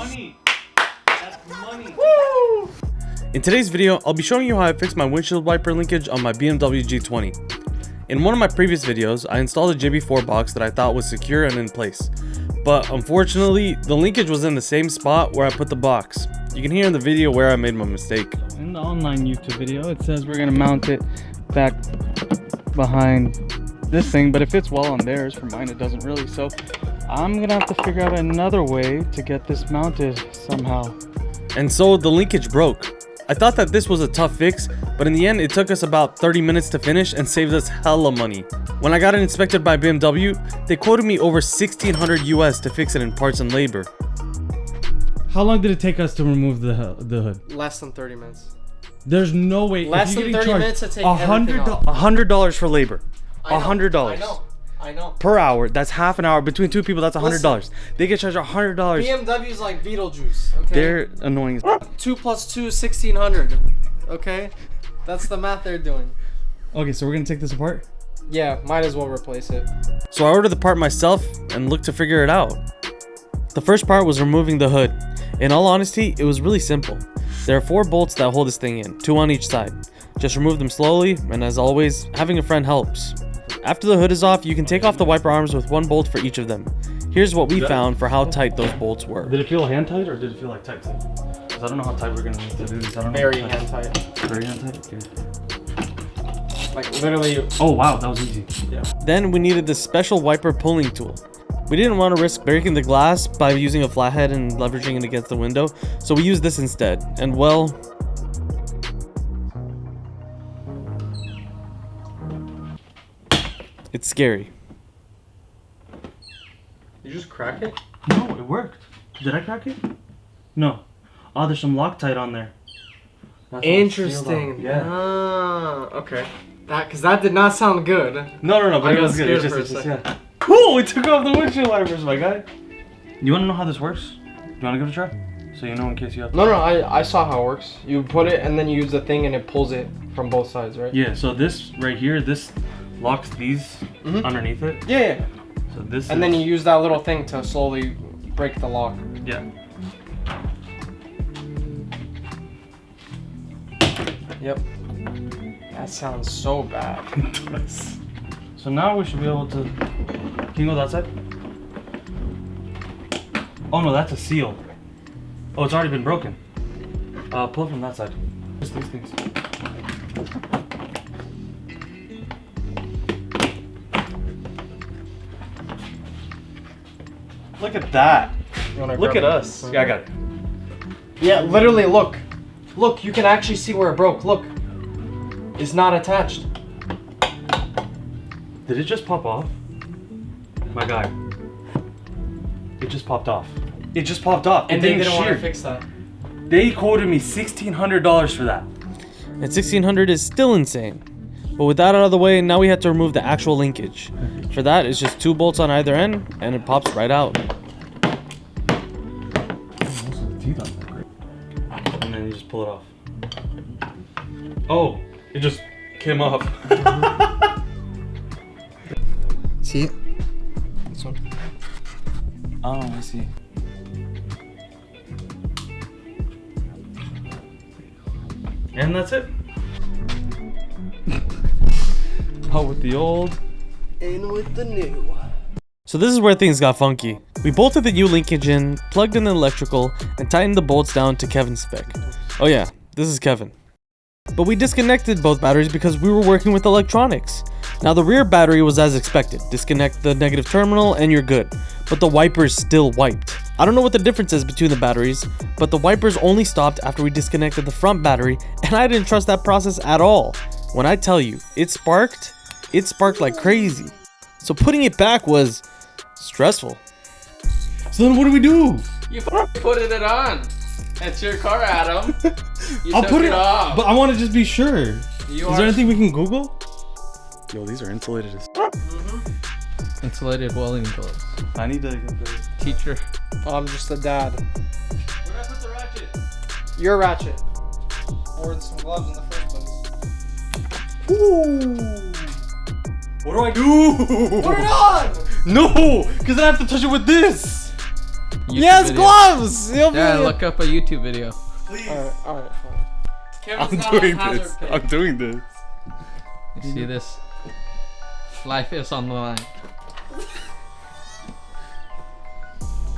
money. That's money. Woo! In today's video, I'll be showing you how I fixed my windshield wiper linkage on my Bmw G20. In one of my previous videos, I installed a JB4 box that I thought was secure and in place. But unfortunately, the linkage was in the same spot where I put the box. You can hear in the video where I made my mistake. In the online YouTube video, it says we're gonna mount it back behind this thing, but it fits well on theirs. For mine, it doesn't really. So I'm gonna have to figure out another way to get this mounted somehow. And so the linkage broke. I thought that this was a tough fix, but in the end it took us about 30 minutes to finish and saved us hella money. When I got it inspected by BMW, they quoted me over $1,600 US to fix it in parts and labor. How long did it take us to remove the hood? Less than 30 minutes. There's no way. Less than 30 minutes to take everything off. $100 for labor. $100. I know. Per hour. That's half an hour. Between two people, that's $100. They get charged $100. BMW's like Beetlejuice, okay? They're annoying as f. 2 plus 2 is 1,600, okay? That's the math they're doing. Okay, so we're gonna take this apart? Yeah, might as well replace it. So I ordered the part myself and looked to figure it out. The first part was removing the hood. In all honesty, it was really simple. There are 4 bolts that hold this thing in, 2 on each side. Just remove them slowly, and as always, having a friend helps. After the hood is off, you can take off the wiper arms with 1 bolt for each of them. Here's what we found for how tight those bolts were. Did it feel hand tight or did it feel like tight? Because I don't know how tight we're gonna need to do this. I don't know. Very hand tight. Very hand tight? Okay. Like literally. Oh wow, that was easy. Yeah. Then we needed this special wiper pulling tool. We didn't want to risk breaking the glass by using a flathead and leveraging it against the window, so we used this instead. And well, it's scary. You just crack it? No, it worked. Did I crack it? No. Oh, there's some Loctite on there. That's interesting. Yeah. Ah, okay. Because that did not sound good. No, but I it got was good. scared It's for a just, second. yeah. Cool, we took off the windshield wipers, my guy. You want to know how this works? Do you want to give it a try? So you know in case you have to. No, I saw how it works. You put it and then you use the thing and it pulls it from both sides, right? Yeah, so this right here, this locks these underneath it. Yeah. So this And then you use that little thing to slowly break the lock. Yeah. Yep. That sounds so bad. It does. So now we should be able to... Can you go that side? Oh no, that's a seal. Oh, it's already been broken. Pull it from that side. Just these things. Look at that. Look at us. Yeah, I got it. Yeah, literally, look. Look, you can actually see where it broke. Look. It's not attached. Did it just pop off? My guy. It just popped off. It just popped off. And they didn't want to fix that. They quoted me $1,600 for that. And $1,600 is still insane. But with that out of the way, now we have to remove the actual linkage. For that, it's just 2 bolts on either end, and it pops right out. And then you just pull it off. Oh, it just came off. See it? This one. Oh, I see. And that's it. Out with the old. In with the new. So this is where things got funky. We bolted the new linkage in, plugged in the electrical, and tightened the bolts down to Kevin's spec. Oh yeah, this is Kevin. But we disconnected both batteries because we were working with electronics. Now the rear battery was as expected. Disconnect the negative terminal and you're good. But the wipers still wiped. I don't know what the difference is between the batteries, but the wipers only stopped after we disconnected the front battery, and I didn't trust that process at all. When I tell you, it sparked like crazy. So putting it back was stressful. So then what do we do? You putting it on. It's your car, Adam. You I'll took put it off. But I want to just be sure. Is there anything we can Google? Yo, these are insulated as Insulated welding gloves. I need to get the Teacher. I'm just a dad. Where did I put the ratchet? Your ratchet. Or some gloves in the first place. Ooh. What do I do? Put it on! No, because I have to touch it with this. Yes, video. gloves! Yeah, look up a YouTube video. Alright, fine. I'm doing this. I'm doing this. You see this? Life is on the line.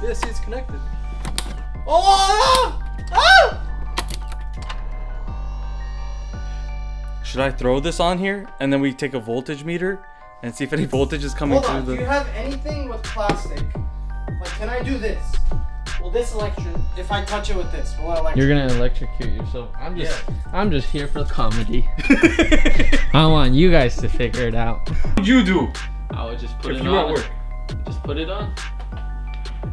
Yeah, see, it's connected. Oh! Should I throw this on here and then we take a voltage meter and see if any voltage is coming Hold on, through do you have anything with plastic? Like, can I do this? Will this if I touch it with this, will it You're gonna electrocute yourself. I'm just here for the comedy. I want you guys to figure it out. What would you do I would just put if it you were on. at work? Just put it on.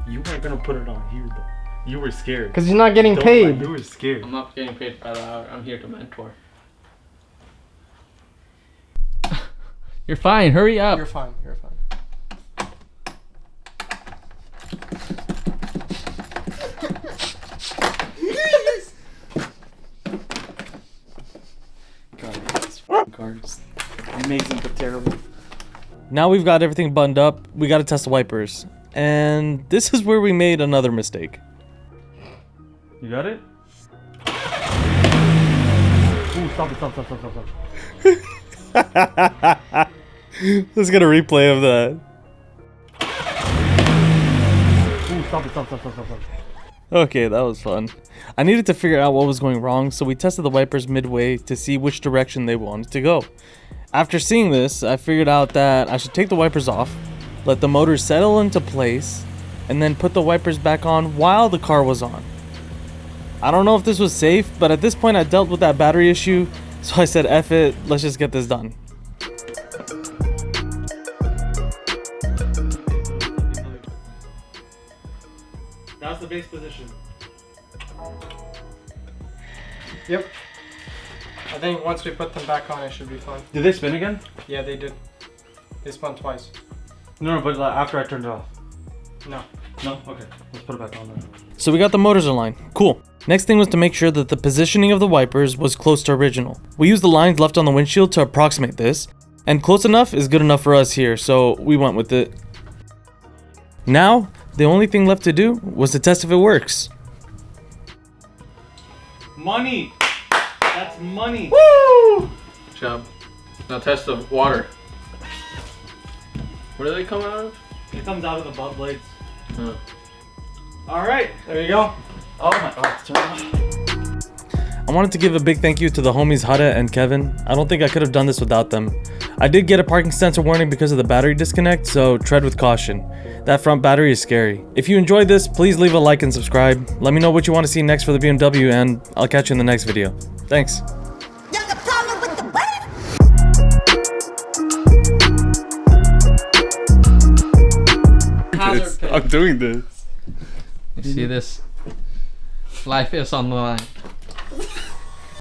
You weren't gonna put it on here though. You were scared. Because you're not getting Don't paid. lie, you were scared. I'm not getting paid by the hour. I'm here to mentor. You're fine. Hurry up. You're fine, you're fine. Cars. Amazing but terrible. Now we've got everything buttoned up, we gotta test the wipers. And this is where we made another mistake. You got it? Ooh, stop it, stop. Let's get a replay of that. Ooh, stop. Okay, that was fun. I needed to figure out what was going wrong, so we tested the wipers midway to see which direction they wanted to go. After seeing this, I figured out that I should take the wipers off, let the motor settle into place, and then put the wipers back on while the car was on. I don't know if this was safe, but at this point I dealt with that battery issue, so I said F it, let's just get this done. That's the base position. Yep. I think once we put them back on, it should be fine. Did they spin again? Yeah, they did. They spun twice. No, but like, after I turned it off. No. No? Okay. Let's put it back on then. So we got the motors aligned. Cool. Next thing was to make sure that the positioning of the wipers was close to original. We used the lines left on the windshield to approximate this, and close enough is good enough for us here, so we went with it. Now, the only thing left to do was to test if it works. Money! That's money! Woo! Good job. Now test the water. Where do they come out of? It comes out of the butt blades. Huh. Alright. There you go. Oh my god, it's turned off. I wanted to give a big thank you to the homies Hada and Kevin. I don't think I could have done this without them. I did get a parking sensor warning because of the battery disconnect, so tread with caution. That front battery is scary. If you enjoyed this, please leave a like and subscribe. Let me know what you want to see next for the BMW, and I'll catch you in the next video. Thanks. Hazard pay. I'm doing this. You see this? Life is on the line.